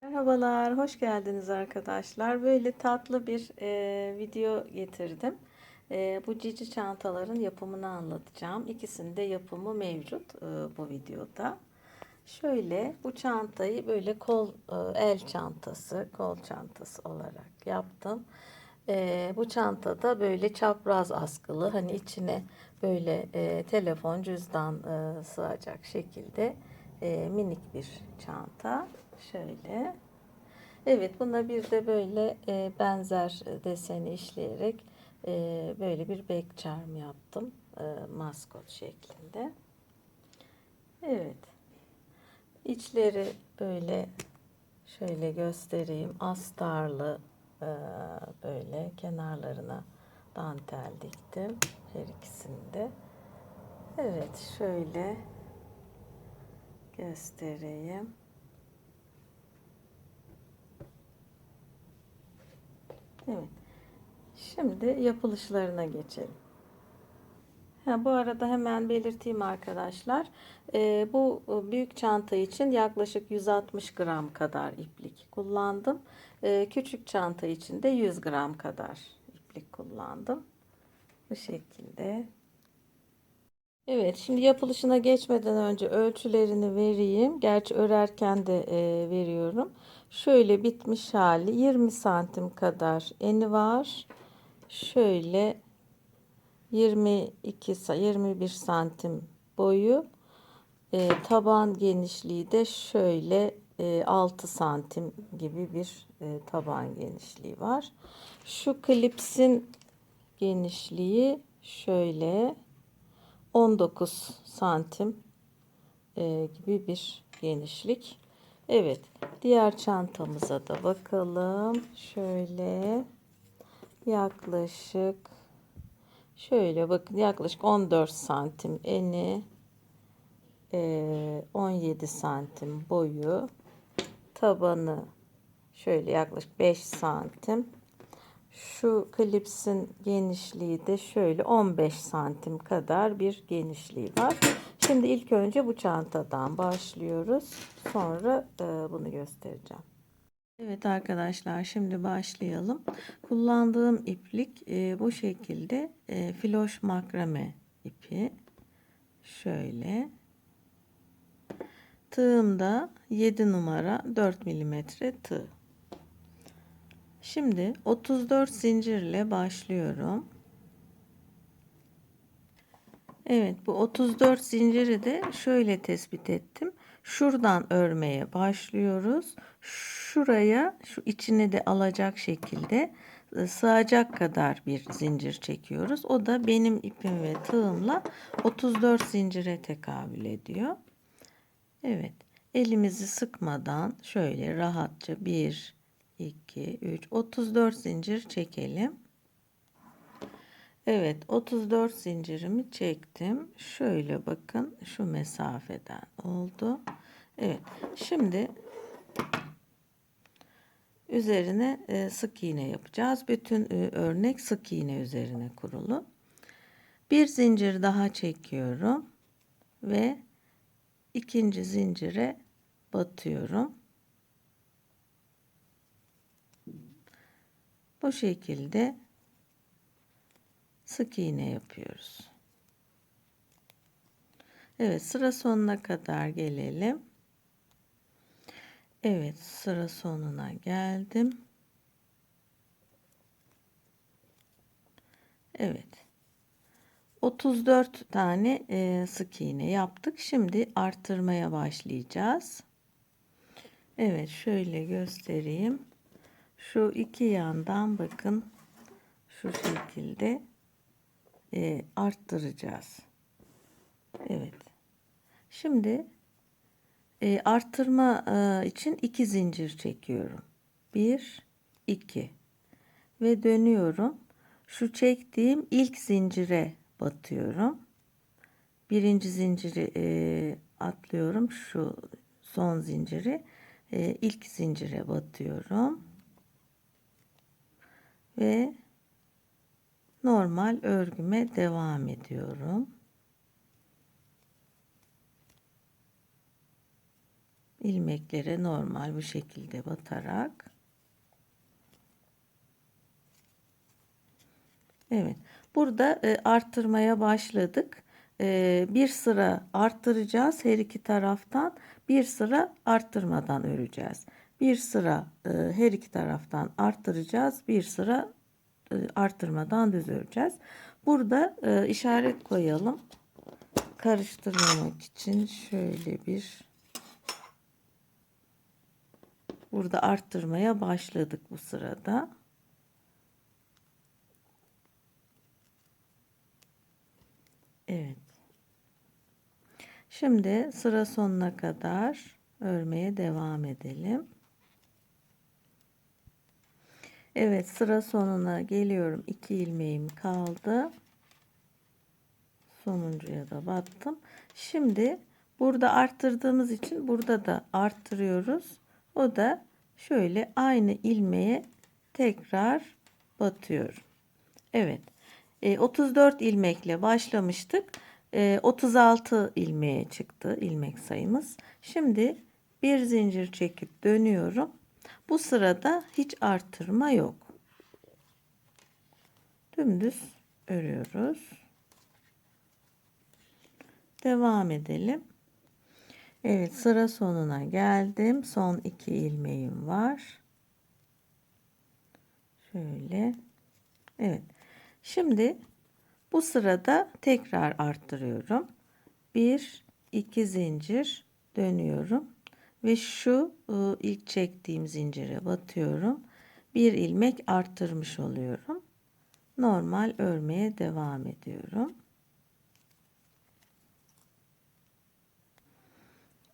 Merhabalar, hoş geldiniz arkadaşlar. Böyle tatlı bir video getirdim. Bu cici çantaların yapımını anlatacağım. İkisinin de yapımı mevcut bu videoda. Şöyle bu çantayı böyle el çantası, kol çantası olarak yaptım. Bu çantada böyle çapraz askılı, hani içine böyle telefon, cüzdan sığacak şekilde minik bir çanta. Şöyle. Evet, buna bir de böyle benzer deseni işleyerek böyle bir bek charm yaptım. Maskot şeklinde. Evet. İçleri böyle şöyle göstereyim. Astarlı e, böyle kenarlarına dantel diktim. Her ikisinde. Evet, şöyle göstereyim. Evet. Şimdi yapılışlarına geçelim. Bu arada hemen belirteyim arkadaşlar. Bu büyük çanta için yaklaşık 160 gram kadar iplik kullandım. Küçük çanta için de 100 gram kadar iplik kullandım. Bu şekilde. Evet, şimdi yapılışına geçmeden önce ölçülerini vereyim. Gerçi örerken de veriyorum. Şöyle bitmiş hali 20 santim kadar eni var. Şöyle 21 santim boyu, taban genişliği de şöyle 6 santim gibi bir taban genişliği var. Şu klipsin genişliği şöyle 19 santim gibi bir genişlik. Evet, diğer çantamıza da bakalım. Şöyle yaklaşık, şöyle bakın, yaklaşık 14 santim eni, 17 santim boyu, tabanı şöyle yaklaşık 5 santim. Şu klipsin genişliği de şöyle 15 santim kadar bir genişliği var. Şimdi ilk önce bu çantadan başlıyoruz. Sonra bunu göstereceğim. Evet arkadaşlar, şimdi başlayalım. Kullandığım iplik bu şekilde filoş makrame ipi. Şöyle. Tığım da 7 numara 4 milimetre tığ. Şimdi 34 zincirle başlıyorum. Evet, bu 34 zinciri de şöyle tespit ettim. Şuradan örmeye başlıyoruz. Şuraya, şu içini de alacak şekilde sığacak kadar bir zincir çekiyoruz. O da benim ipim ve tığımla 34 zincire tekabül ediyor. Evet, elimizi sıkmadan şöyle rahatça 1, 2, 3, 34 zincir çekelim. Evet, 34 zincirimi çektim. Şöyle bakın, şu mesafeden oldu. Evet, şimdi üzerine sık iğne yapacağız. Bütün örnek sık iğne üzerine kurulu. Bir zincir daha çekiyorum ve ikinci zincire batıyorum. Bu şekilde sık iğne yapıyoruz. Evet, sıra sonuna kadar gelelim. Evet, sıra sonuna geldim. Evet. 34 tane sık iğne yaptık. Şimdi arttırmaya başlayacağız. Evet, şöyle göstereyim. Şu iki yandan bakın, şu şekilde arttıracağız. Evet. Şimdi arttırma için 2 zincir çekiyorum. 1, 2 ve dönüyorum. Şu çektiğim ilk zincire batıyorum. Birinci zinciri atlıyorum. Şu son zinciri ilk zincire batıyorum. Ve normal örgüme devam ediyorum. ilmeklere normal bu şekilde batarak. Evet. Burada arttırmaya başladık. Bir sıra arttıracağız her iki taraftan. Bir sıra arttırmadan öreceğiz. Bir sıra her iki taraftan arttıracağız. Bir sıra arttırmadan düz öreceğiz. Burada işaret koyalım. Karıştırmamak için şöyle bir, burada arttırmaya başladık bu sırada. Evet. Şimdi sıra sonuna kadar örmeye devam edelim. Evet, sıra sonuna geliyorum. 2 ilmeğim kaldı. Sonuncuya da battım. Şimdi burada arttırdığımız için burada da arttırıyoruz. O da şöyle aynı ilmeğe tekrar batıyorum. Evet. 34 ilmekle başlamıştık. 36 ilmeğe çıktı ilmek sayımız. Şimdi bir zincir çekip dönüyorum. Bu sırada hiç artırma yok. Dümdüz örüyoruz. Devam edelim. Evet, sıra sonuna geldim. Son 2 ilmeğim var. Şöyle. Evet. Şimdi bu sırada tekrar arttırıyorum. 1 2 zincir dönüyorum ve şu ilk çektiğim zincire batıyorum. Bir ilmek arttırmış oluyorum. Normal örmeye devam ediyorum.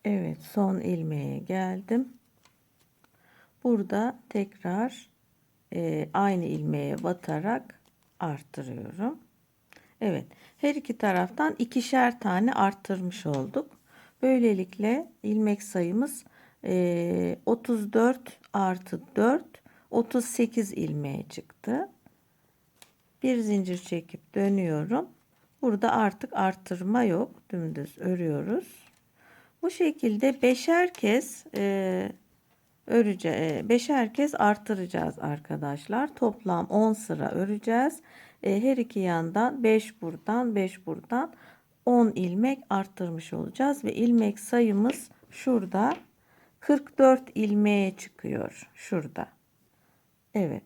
Evet, son ilmeğe geldim. Burada tekrar aynı ilmeğe batarak arttırıyorum. Evet, her iki taraftan ikişer tane arttırmış olduk. Böylelikle ilmek sayımız 34 artı 4 38 ilmeğe çıktı. Bir zincir çekip dönüyorum. Burada artık arttırma yok. Dümdüz örüyoruz. Bu şekilde beşer kez beşer kez artıracağız arkadaşlar. Toplam 10 sıra öreceğiz. Her iki yandan 5 buradan 5 buradan 10 ilmek arttırmış olacağız ve ilmek sayımız şurada 44 ilmeğe çıkıyor şurada. Evet,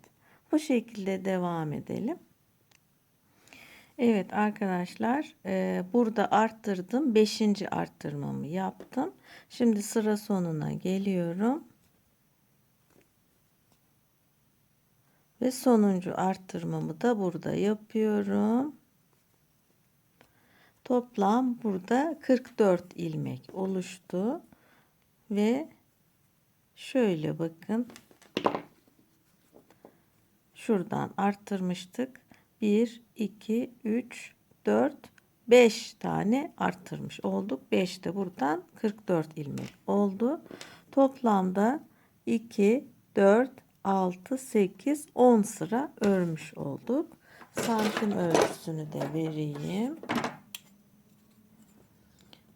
bu şekilde devam edelim. Evet arkadaşlar, burada arttırdım, 5. arttırmamı yaptım. Şimdi sıra sonuna geliyorum ve sonuncu arttırmamı da burada yapıyorum. Toplam burada 44 ilmek oluştu ve şöyle bakın, şuradan arttırmıştık. 1 2 3 4 5 tane arttırmış olduk. 5 de buradan 44 ilmek oldu. Toplamda 2 4 6 8 10 sıra örmüş olduk. Santim ölçüsünü de vereyim.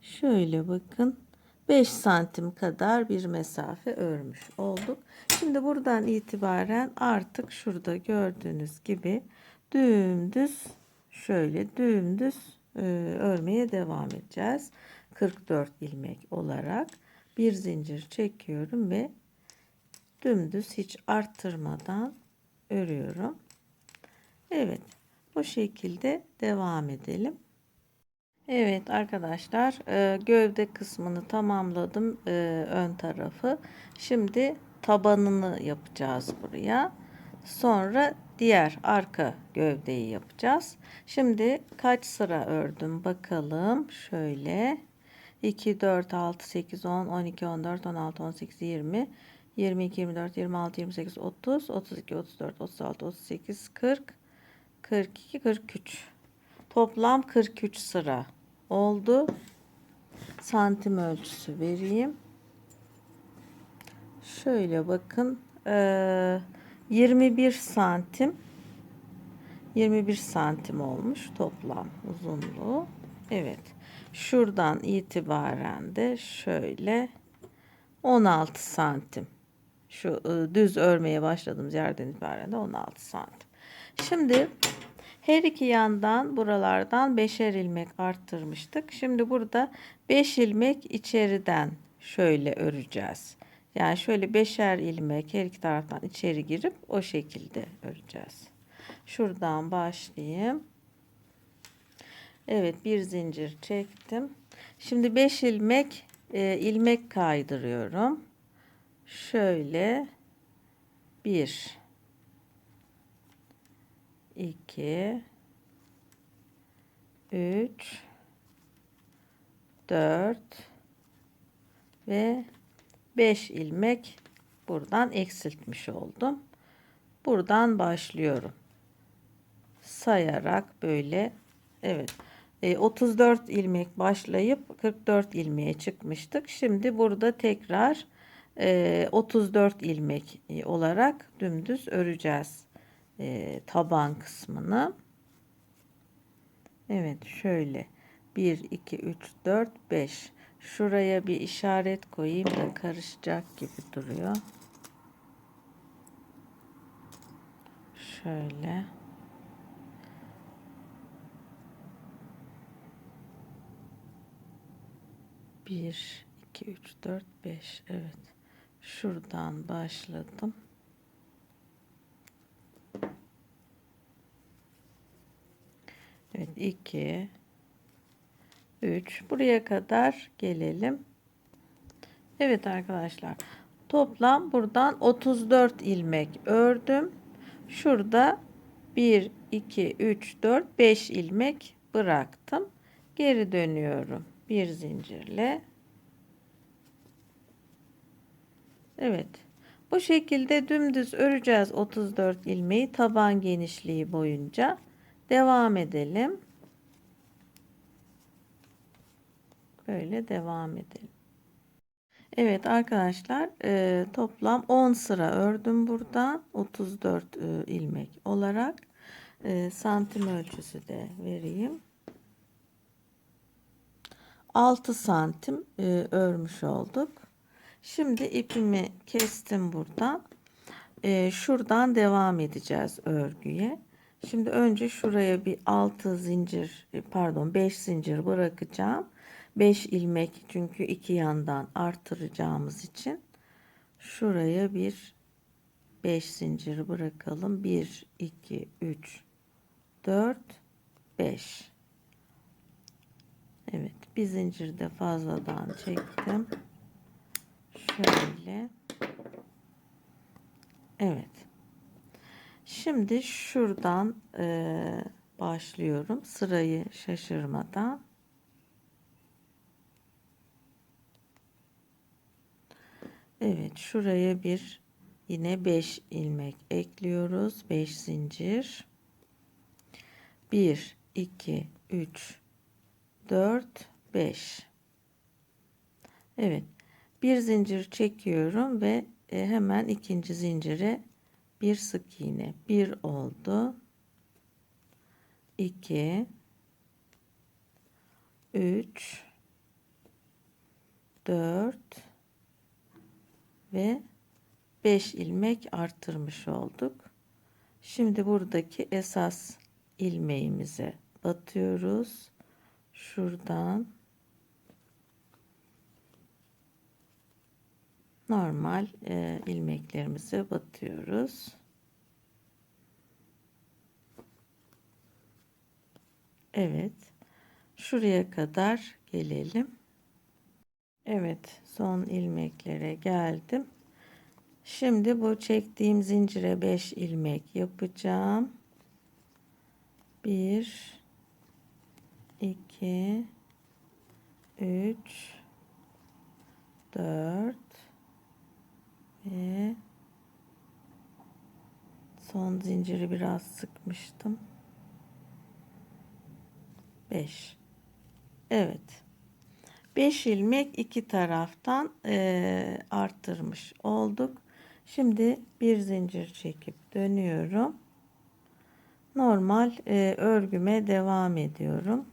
Şöyle bakın, 5 santim kadar bir mesafe örmüş olduk. Şimdi buradan itibaren artık şurada gördüğünüz gibi dümdüz, şöyle dümdüz örmeye devam edeceğiz. 44 ilmek olarak bir zincir çekiyorum ve dümdüz hiç arttırmadan örüyorum. Evet, bu şekilde devam edelim. Evet arkadaşlar, gövde kısmını tamamladım, ön tarafı. Şimdi tabanını yapacağız buraya. Sonra diğer arka gövdeyi yapacağız. Şimdi kaç sıra ördüm bakalım. Şöyle 2 4 6 8 10 12 14 16 18 20 22 24 26 28 30 32 34 36 38 40 42 43. Toplam 43 sıra oldu. Santim ölçüsü vereyim. Şöyle bakın, 21 santim 21 santim olmuş toplam uzunluğu. Evet, şuradan itibaren de şöyle 16 santim. Şu düz örmeye başladığımız yerden itibaren de 16 santim. Şimdi her iki yandan buralardan 5'er ilmek arttırmıştık. Şimdi burada 5 ilmek içeriden şöyle öreceğiz. Yani şöyle 5'er ilmek her iki taraftan içeri girip o şekilde öreceğiz. Şuradan başlayayım. Evet, bir zincir çektim. Şimdi 5 ilmek ilmek kaydırıyorum. Şöyle 1 2 3 4 ve 5 ilmek buradan eksiltmiş oldum. Buradan başlıyorum. Sayarak böyle, evet, 34 ilmek başlayıp 44 ilmeğe çıkmıştık. Şimdi burada tekrar 34 ilmek olarak dümdüz öreceğiz taban kısmını. Evet, şöyle 1 2 3 4 5. Şuraya bir işaret koyayım da karışacak gibi duruyor. Şöyle. Bir, iki, üç, dört, beş. Evet. Şuradan başladım. Evet, 2, 3. Buraya kadar gelelim. Evet arkadaşlar. Toplam buradan 34 ilmek ördüm. Şurada 1, 2, 3, 4, 5 ilmek bıraktım. Geri dönüyorum. Bir zincirle. Evet. Bu şekilde dümdüz öreceğiz 34 ilmeği taban genişliği boyunca. Devam edelim. Böyle devam edelim. Evet arkadaşlar, toplam 10 sıra ördüm burada 34 ilmek olarak. Santim ölçüsü de vereyim. 6 santim örmüş olduk. Şimdi ipimi kestim buradan. Şuradan devam edeceğiz örgüye. Şimdi önce şuraya bir 6 zincir, pardon 5 zincir bırakacağım. 5 ilmek, çünkü iki yandan artıracağımız için şuraya bir 5 zincir bırakalım. 1 2 3 4 5. Evet, bir zincir de fazladan çektim. Şöyle. Evet. Şimdi şuradan başlıyorum. Sırayı şaşırmadan. Evet, şuraya bir yine 5 ilmek ekliyoruz. 5 zincir. 1 2 3 4 5. Evet. Bir zincir çekiyorum ve hemen ikinci zincire bir sık iğne. 1 oldu. 2 3 4 ve 5 ilmek arttırmış olduk. Şimdi buradaki esas ilmeğimize batıyoruz. Şuradan normal ilmeklerimize batıyoruz. Evet. Şuraya kadar gelelim. Evet, son ilmeklere geldim. Şimdi bu çektiğim zincire 5 ilmek yapacağım. 1 2 3 4 ve son zinciri biraz sıkmıştım. 5. Evet. 5 ilmek iki taraftan arttırmış olduk. Şimdi bir zincir çekip dönüyorum. Normal örgüme devam ediyorum.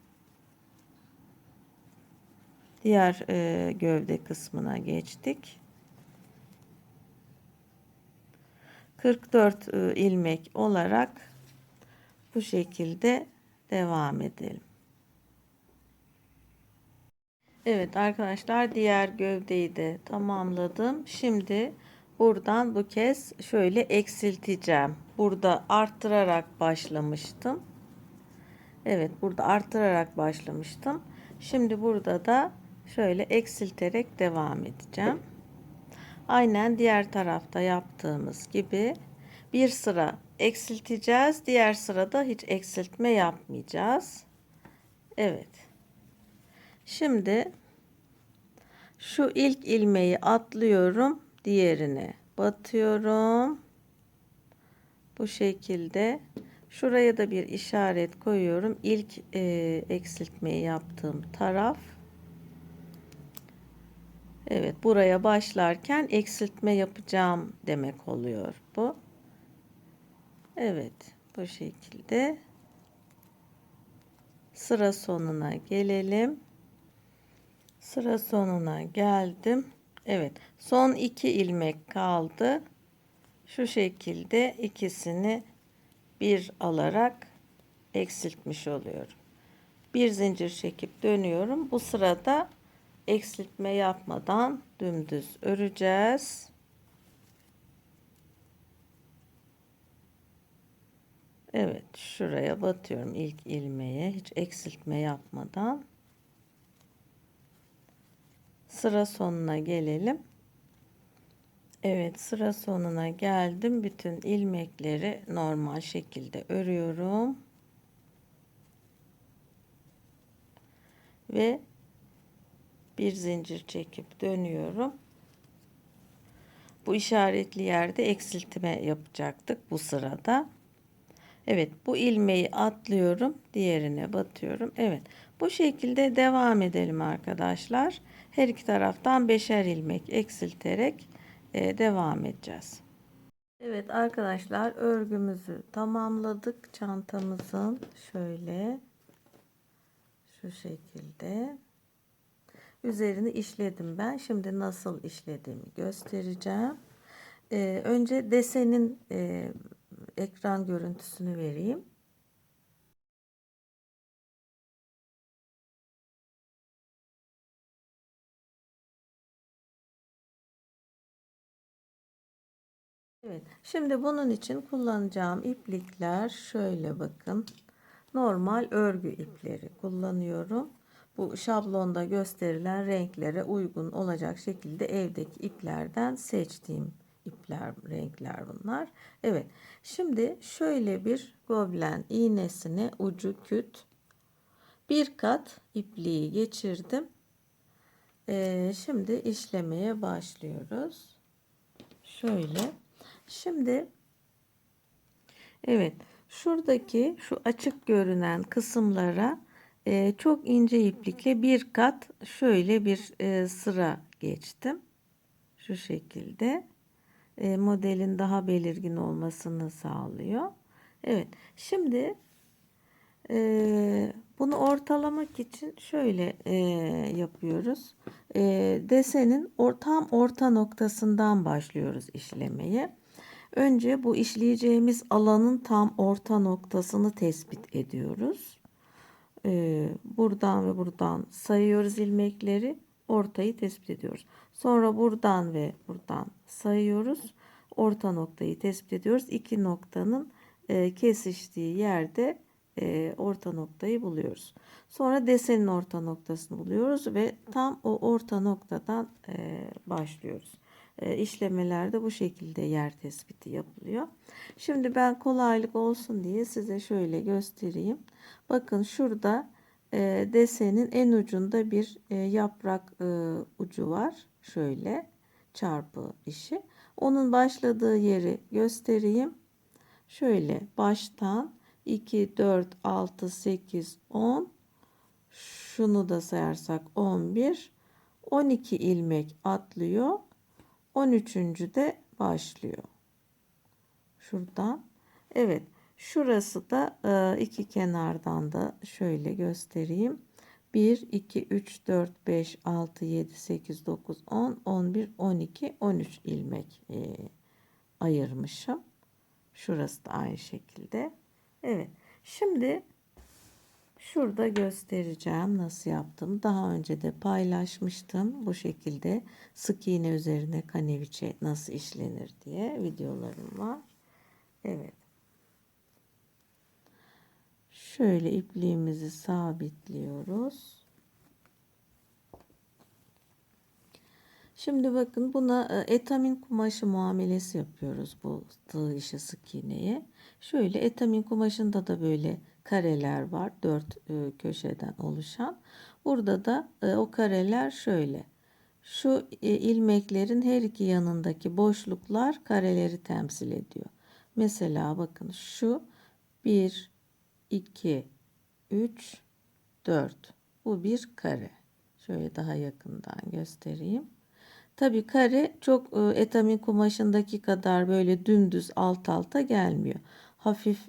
Diğer gövde kısmına geçtik. 44 ilmek olarak bu şekilde devam edelim. Evet arkadaşlar, diğer gövdeyi de tamamladım. Şimdi buradan bu kez şöyle eksilteceğim. Burada arttırarak başlamıştım. Evet, burada arttırarak başlamıştım. Şimdi burada da şöyle eksilterek devam edeceğim. Aynen diğer tarafta yaptığımız gibi bir sıra eksilteceğiz. Diğer sırada hiç eksiltme yapmayacağız. Evet. Şimdi şu ilk ilmeği atlıyorum, diğerine batıyorum. Bu şekilde şuraya da bir işaret koyuyorum. İlk eksiltmeyi yaptığım taraf. Evet, buraya başlarken eksiltme yapacağım demek oluyor bu. Evet, bu şekilde sıra sonuna gelelim. Sıra sonuna geldim. Evet, son 2 ilmek kaldı. Şu şekilde ikisini bir alarak eksiltmiş oluyorum. Bir zincir çekip dönüyorum. Bu sırada eksiltme yapmadan dümdüz öreceğiz. Evet, şuraya batıyorum ilk ilmeğe, hiç eksiltme yapmadan. Sıra sonuna gelelim. Evet, sıra sonuna geldim. Bütün ilmekleri normal şekilde örüyorum. Ve bir zincir çekip dönüyorum. Bu işaretli yerde eksiltme yapacaktık bu sırada. Evet, bu ilmeği atlıyorum, diğerine batıyorum. Evet, bu şekilde devam edelim arkadaşlar. Her iki taraftan 5'er ilmek eksilterek devam edeceğiz. Evet arkadaşlar, örgümüzü tamamladık. Çantamızın şöyle şu şekilde üzerini işledim ben. Şimdi nasıl işlediğimi göstereceğim. Önce desenin ekran görüntüsünü vereyim. Evet, şimdi bunun için kullanacağım iplikler şöyle bakın. Normal örgü ipleri kullanıyorum. Bu şablonda gösterilen renklere uygun olacak şekilde evdeki iplerden seçtiğim ipler, renkler bunlar. Evet, şimdi şöyle bir goblen iğnesine ucu küt bir kat ipliği geçirdim. Şimdi işlemeye başlıyoruz. Şöyle. Şimdi evet, şuradaki şu açık görünen kısımlara çok ince iplikle bir kat şöyle bir sıra geçtim. Şu şekilde modelin daha belirgin olmasını sağlıyor. Evet, şimdi bunu ortalamak için şöyle yapıyoruz. Desenin tam orta noktasından başlıyoruz işlemeye. Önce bu işleyeceğimiz alanın tam orta noktasını tespit ediyoruz. Buradan ve buradan sayıyoruz ilmekleri. Ortayı tespit ediyoruz. Sonra buradan ve buradan sayıyoruz. Orta noktayı tespit ediyoruz. İki noktanın kesiştiği yerde orta noktayı buluyoruz. Sonra desenin orta noktasını buluyoruz ve tam o orta noktadan başlıyoruz. İşlemelerde bu şekilde yer tespiti yapılıyor. Şimdi ben kolaylık olsun diye size şöyle göstereyim. Bakın şurada desenin en ucunda bir yaprak ucu var. Şöyle çarpı işi. Onun başladığı yeri göstereyim. Şöyle baştan 2, 4, 6, 8, 10. Şunu da sayarsak 11. 12 ilmek atlıyor. 13. de başlıyor. Şuradan. Evet. Şurası da iki kenardan da şöyle göstereyim. 1, 2, 3, 4, 5, 6, 7, 8, 9, 10, 11, 12, 13 ilmek ayırmışım. Şurası da aynı şekilde. Evet. Şimdi şurada göstereceğim nasıl yaptım. Daha önce de paylaşmıştım. Bu şekilde sık iğne üzerine kaneviçe nasıl işlenir diye videolarım var. Evet. Şöyle ipliğimizi sabitliyoruz. Şimdi bakın buna etamin kumaşı muamelesi yapıyoruz bu tığ işi sık iğneye. Şöyle etamin kumaşında da böyle kareler var. 4 köşeden oluşan. Burada da o kareler şöyle. Şu ilmeklerin her iki yanındaki boşluklar kareleri temsil ediyor. Mesela bakın şu 1, 2, 3, 4. Bu bir kare. Şöyle daha yakından göstereyim. Tabii kare çok etamin kumaşındaki kadar böyle dümdüz alt alta gelmiyor. Hafif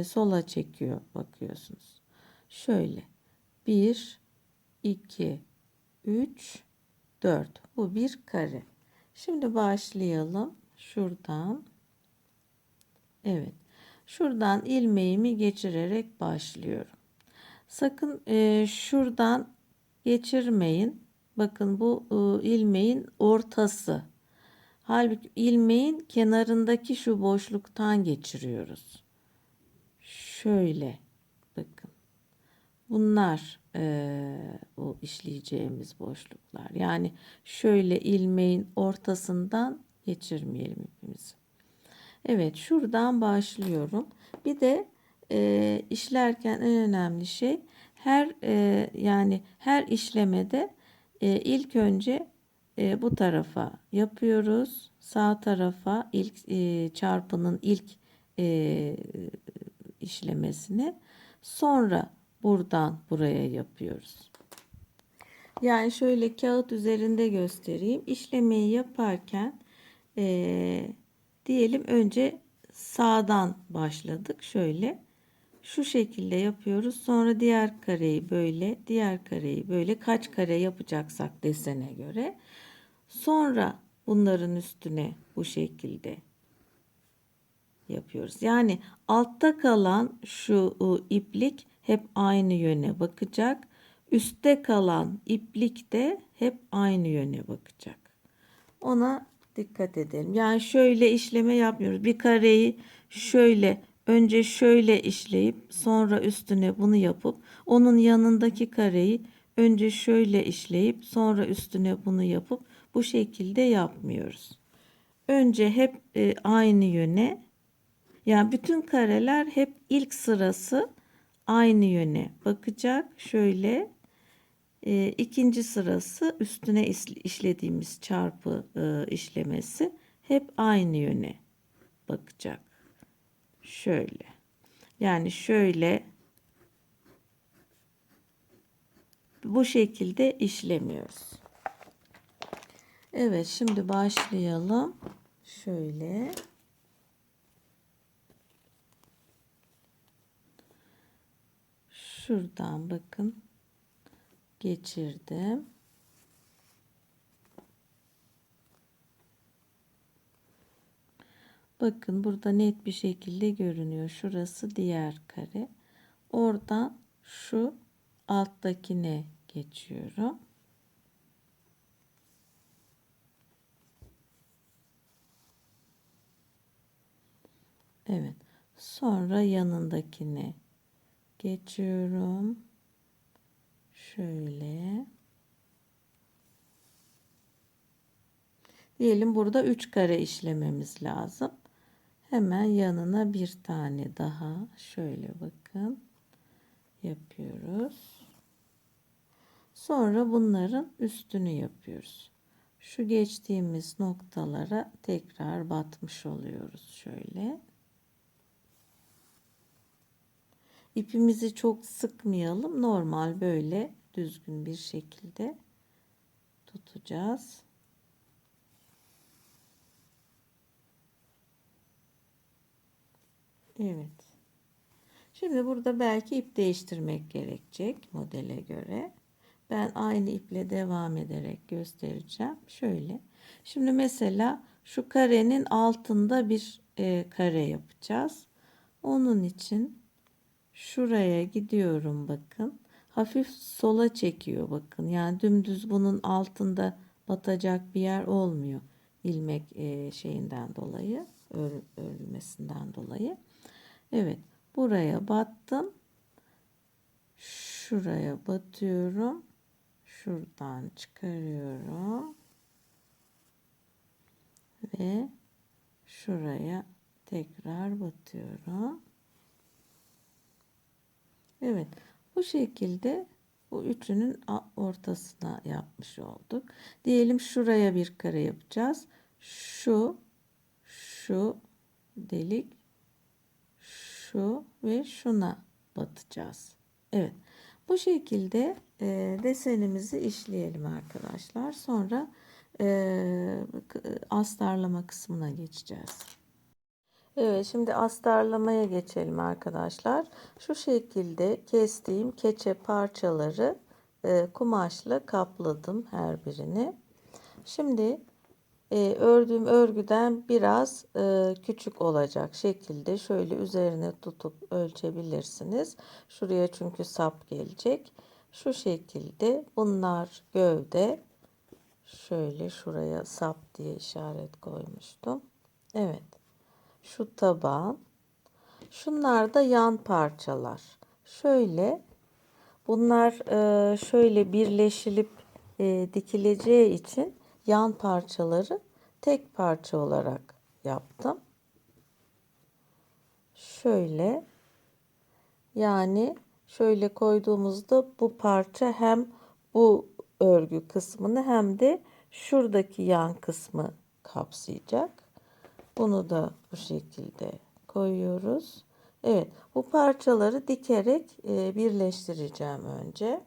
sola çekiyor bakıyorsunuz. Şöyle 1, 2, 3, 4. Bu bir kare. Şimdi başlayalım. Şuradan. Evet. Şuradan ilmeğimi geçirerek başlıyorum. Sakın şuradan geçirmeyin. Bakın bu ilmeğin ortası. Halbuki ilmeğin kenarındaki şu boşluktan geçiriyoruz. Şöyle bakın. Bunlar o işleyeceğimiz boşluklar. Yani şöyle ilmeğin ortasından geçirmeyelim ipimizi. Evet, şuradan başlıyorum. Bir de işlerken en önemli şey yani her işlemede ilk önce bu tarafa yapıyoruz. Sağ tarafa ilk çarpının ilk e, işlemesini. Sonra buradan buraya yapıyoruz. Yani şöyle kağıt üzerinde göstereyim. İşlemeyi yaparken diyelim önce sağdan başladık. Şöyle şu şekilde yapıyoruz. Sonra diğer kareyi böyle, diğer kareyi böyle kaç kare yapacaksak desene göre. Sonra bunların üstüne bu şekilde yapıyoruz. Yani altta kalan şu iplik hep aynı yöne bakacak. Üstte kalan iplik de hep aynı yöne bakacak. Ona dikkat edelim. Yani şöyle işleme yapmıyoruz. Bir kareyi şöyle önce şöyle işleyip sonra üstüne bunu yapıp onun yanındaki kareyi önce şöyle işleyip sonra üstüne bunu yapıp bu şekilde yapmıyoruz. Önce hep aynı yöne, yani bütün kareler hep ilk sırası aynı yöne bakacak. Şöyle ikinci sırası üstüne işlediğimiz çarpı işlemesi hep aynı yöne bakacak. Şöyle. Yani şöyle bu şekilde işlemiyoruz. Evet, şimdi başlayalım. Şöyle. Şuradan bakın. Geçirdim. Bakın burada net bir şekilde görünüyor. Şurası diğer kare. Oradan şu alttakine geçiyorum. Evet. Sonra yanındakine geçiyorum. Şöyle. Diyelim burada 3 kare işlememiz lazım. Hemen yanına bir tane daha şöyle bakın yapıyoruz. Sonra bunların üstünü yapıyoruz. Şu geçtiğimiz noktalara tekrar batmış oluyoruz şöyle. İpimizi çok sıkmayalım. Normal böyle düzgün bir şekilde tutacağız. Evet. Şimdi burada belki ip değiştirmek gerekecek modele göre. Ben aynı iple devam ederek göstereceğim. Şöyle. Şimdi mesela şu karenin altında bir kare yapacağız. Onun için şuraya gidiyorum bakın. Hafif sola çekiyor bakın. Yani dümdüz bunun altında batacak bir yer olmuyor. İlmek şeyinden dolayı, örülmesinden dolayı. Evet, buraya battım. Şuraya batıyorum. Şuradan çıkarıyorum. Ve şuraya tekrar batıyorum. Evet, bu şekilde bu üçünün ortasına yapmış olduk. Diyelim şuraya bir kare yapacağız. Şu delik, şu ve şuna batacağız. Evet, bu şekilde desenimizi işleyelim arkadaşlar. Sonra astarlama kısmına geçeceğiz. Evet, şimdi astarlamaya geçelim arkadaşlar. Şu şekilde kestiğim keçe parçaları kumaşla kapladım her birini. Şimdi ördüğüm örgüden biraz küçük olacak şekilde şöyle üzerine tutup ölçebilirsiniz. Şuraya çünkü sap gelecek. Şu şekilde bunlar gövde. Şöyle şuraya sap diye işaret koymuştum. Evet. Şu taban. Şunlar da yan parçalar. Şöyle bunlar şöyle birleşilip dikileceği için yan parçaları tek parça olarak yaptım. Şöyle yani şöyle koyduğumuzda bu parça hem bu örgü kısmını hem de şuradaki yan kısmı kapsayacak. Bunu da bu şekilde koyuyoruz. Evet, bu parçaları dikerek birleştireceğim önce.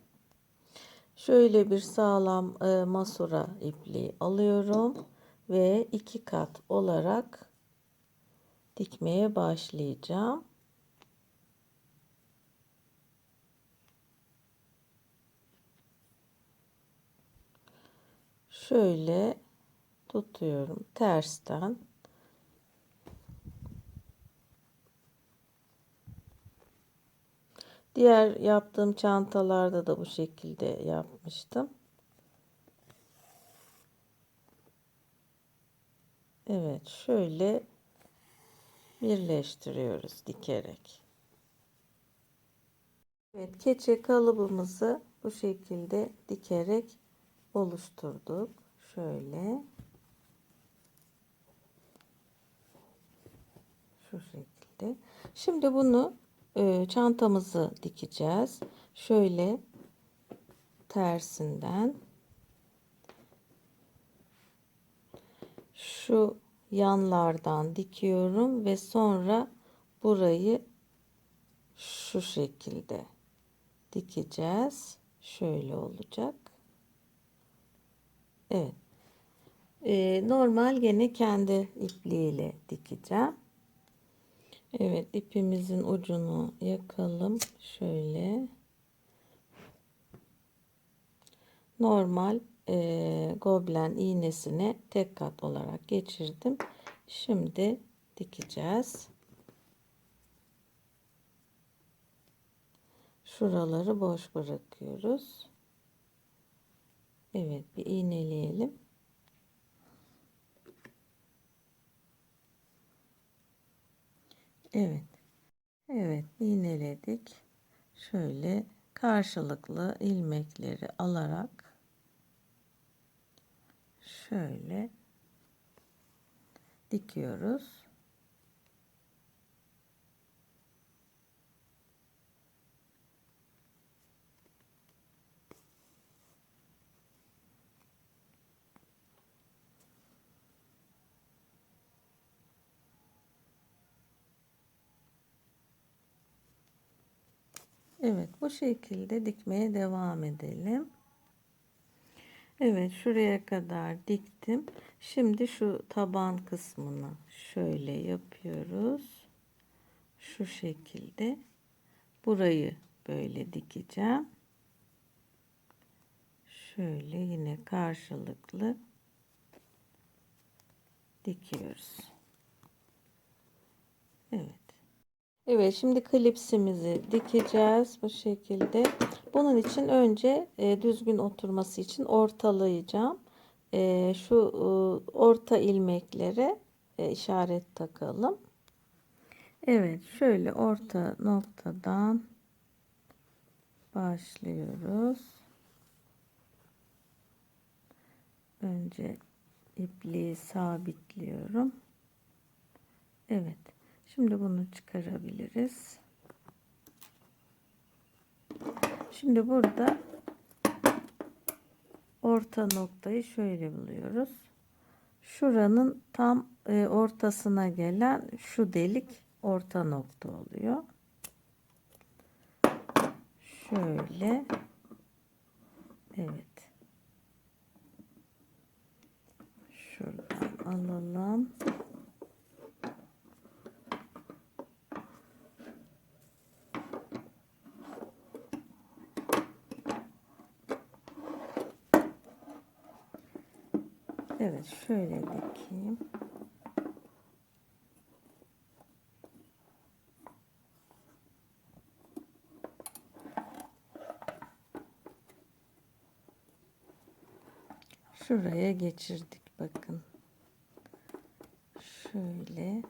Şöyle bir sağlam masura ipliği alıyorum ve 2 kat olarak dikmeye başlayacağım. Şöyle tutuyorum tersten. Diğer yaptığım çantalarda da bu şekilde yapmıştım. Evet, şöyle birleştiriyoruz dikerek. Evet, keçe kalıbımızı bu şekilde dikerek oluşturduk. Şöyle şu şekilde. Şimdi bunu çantamızı dikeceğiz. Şöyle tersinden şu yanlardan dikiyorum ve sonra burayı şu şekilde dikeceğiz. Şöyle olacak. Evet. Normal gene kendi ipliğiyle dikeceğim. Evet, ipimizin ucunu yakalım. Şöyle. Normal goblen iğnesine tek kat olarak geçirdim. Şimdi dikeceğiz. Şuraları boş bırakıyoruz. Evet, bir iğneleyelim. Evet. Evet, iğneledik. Şöyle karşılıklı ilmekleri alarak şöyle dikiyoruz. Evet, bu şekilde dikmeye devam edelim. Evet, şuraya kadar diktim. Şimdi şu taban kısmını şöyle yapıyoruz. Şu şekilde burayı böyle dikeceğim. Şöyle yine karşılıklı dikiyoruz. Evet. Evet, şimdi klipsimizi dikeceğiz bu şekilde. Bunun için önce düzgün oturması için ortalayacağım. Şu orta ilmeklere işaret takalım. Evet, şöyle orta noktadan başlıyoruz. Önce ipliği sabitliyorum. Evet. Şimdi bunu çıkarabiliriz. Şimdi burada orta noktayı şöyle buluyoruz. Şuranın tam ortasına gelen şu delik orta nokta oluyor. Şöyle. Evet. Şuradan alalım. Evet, şöyle dikeyim. Şuraya geçirdik bakın. Şöyle.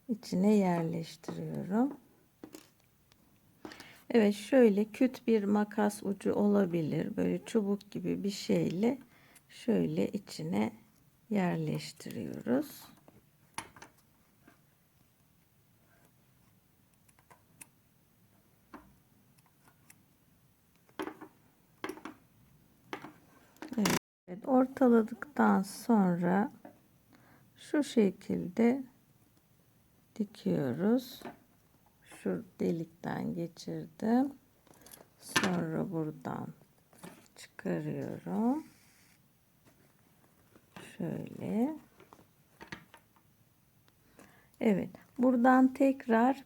İçine yerleştiriyorum. Evet, şöyle küt bir makas ucu olabilir. Böyle çubuk gibi bir şeyle şöyle içine yerleştiriyoruz. Evet, ortaladıktan sonra şu şekilde dikiyoruz. Şu delikten geçirdim. Sonra buradan çıkarıyorum. Şöyle. Evet. Buradan tekrar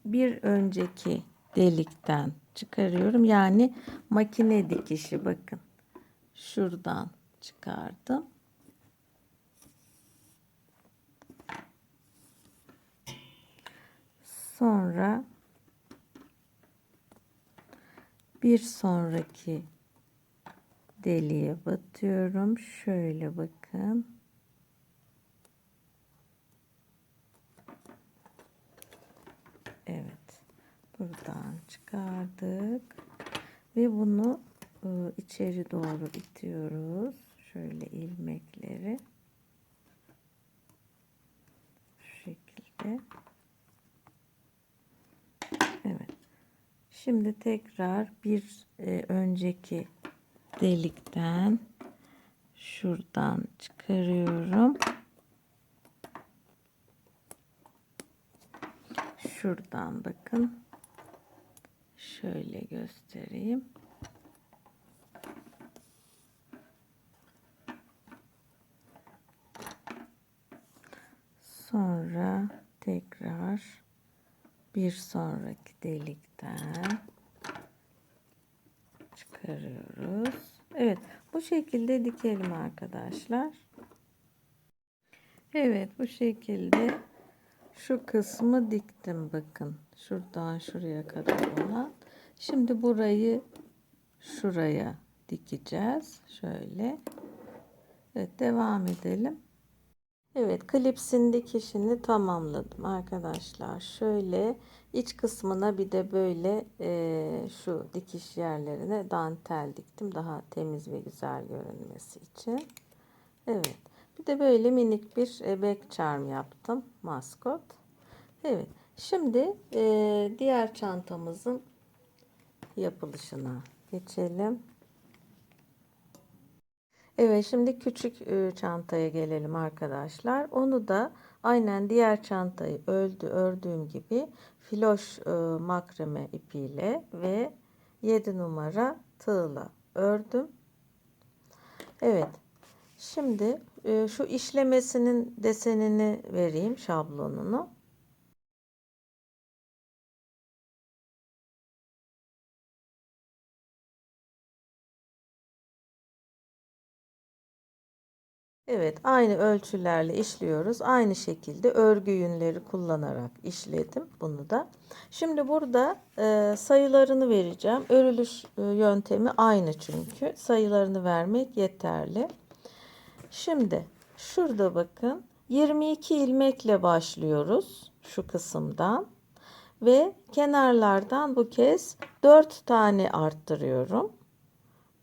bir önceki delikten çıkarıyorum. Yani makine dikişi bakın. Şuradan çıkardım. Sonra bir sonraki deliğe batıyorum. Şöyle bakın. Evet. Buradan çıkardık. Ve bunu içeri doğru itiyoruz. Şöyle ilmekleri. Şu şekilde. Evet. Şimdi tekrar bir önceki delikten şuradan çıkarıyorum. Şuradan bakın. Şöyle göstereyim. Sonra tekrar bir sonraki delikten çıkarıyoruz. Evet, bu şekilde dikelim arkadaşlar. Evet, bu şekilde şu kısmı diktim bakın. Şuradan şuraya kadar olan. Şimdi burayı şuraya dikeceğiz. Şöyle. Evet, devam edelim. Evet, klipsin dikişini tamamladım arkadaşlar. Şöyle iç kısmına bir de böyle şu dikiş yerlerine dantel diktim. Daha temiz ve güzel görünmesi için. Evet. Bir de böyle minik bir bek charm yaptım. Maskot. Evet. Şimdi diğer çantamızın yapılışına geçelim. Evet, şimdi küçük çantaya gelelim arkadaşlar. Onu da aynen diğer çantayı ördüğüm gibi filoş makrame ipiyle ve 7 numara tığla ördüm. Evet. Şimdi şu işlemesinin desenini vereyim, şablonunu. Evet, aynı ölçülerle işliyoruz. Aynı şekilde örgü yünleri kullanarak işledim bunu da. Şimdi burada sayılarını vereceğim. Örülüş yöntemi aynı çünkü. Sayılarını vermek yeterli. Şimdi şurada bakın 22 ilmekle başlıyoruz şu kısımdan ve kenarlardan bu kez 4 tane arttırıyorum.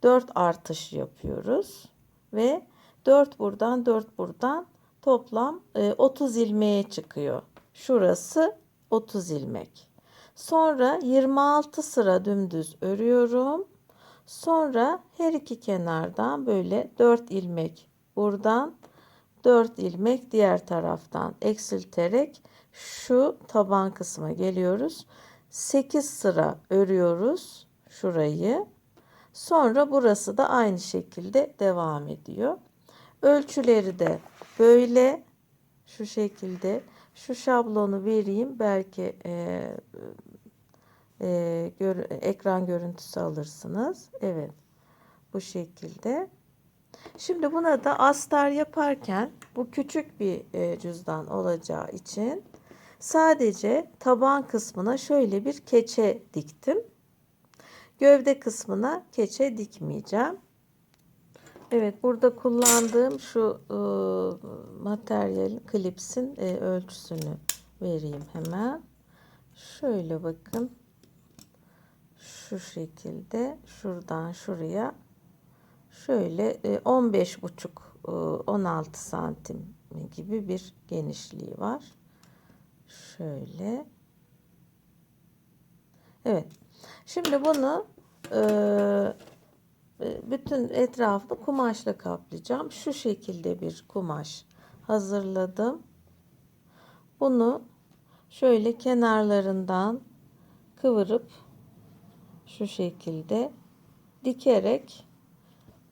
4 artış yapıyoruz ve 4 buradan 4 buradan toplam 30 ilmeğe çıkıyor. Şurası 30 ilmek. Sonra 26 sıra dümdüz örüyorum. Sonra her iki kenardan böyle 4 ilmek buradan 4 ilmek diğer taraftan eksilterek şu taban kısma geliyoruz. 8 sıra örüyoruz şurayı. Sonra burası da aynı şekilde devam ediyor. Ölçüleri de böyle şu şekilde. Şu şablonu vereyim. Belki ekran görüntüsü alırsınız. Evet. Bu şekilde. Şimdi buna da astar yaparken bu küçük bir cüzdan olacağı için sadece taban kısmına şöyle bir keçe diktim. Gövde kısmına keçe dikmeyeceğim. Evet, burada kullandığım şu materyal klipsin ölçüsünü vereyim hemen. Şöyle bakın. Şu şekilde şuradan şuraya şöyle 15,5 16 santim gibi bir genişliği var. Şöyle. Evet. Şimdi bunu bütün etrafını kumaşla kaplayacağım. Şu şekilde bir kumaş hazırladım. Bunu şöyle kenarlarından kıvırıp şu şekilde dikerek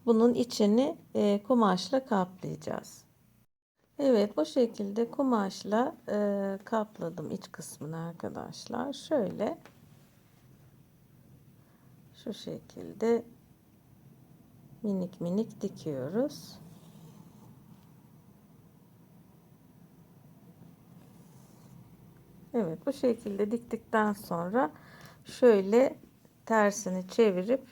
bunun içini kumaşla kaplayacağız. Evet, bu şekilde kumaşla kapladım iç kısmını arkadaşlar. Şöyle şu şekilde minik minik dikiyoruz. Evet, bu şekilde diktikten sonra şöyle tersini çevirip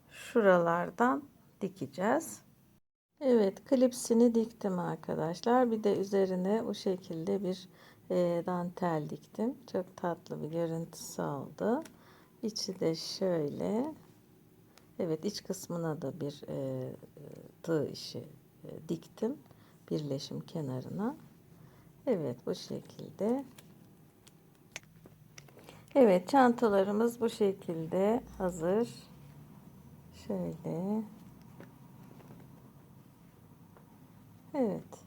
şuralardan dikeceğiz. Evet, klipsini diktim arkadaşlar. Bir de üzerine bu şekilde bir dantel diktim. Çok tatlı bir görüntüsü oldu. İçi de şöyle. Evet, iç kısmına da bir tığ işi diktim. Birleşim kenarına. Evet, bu şekilde. Evet, çantalarımız bu şekilde hazır. Şöyle. Evet.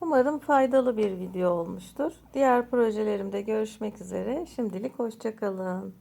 Umarım faydalı bir video olmuştur. Diğer projelerimde görüşmek üzere. Şimdilik hoşça kalın.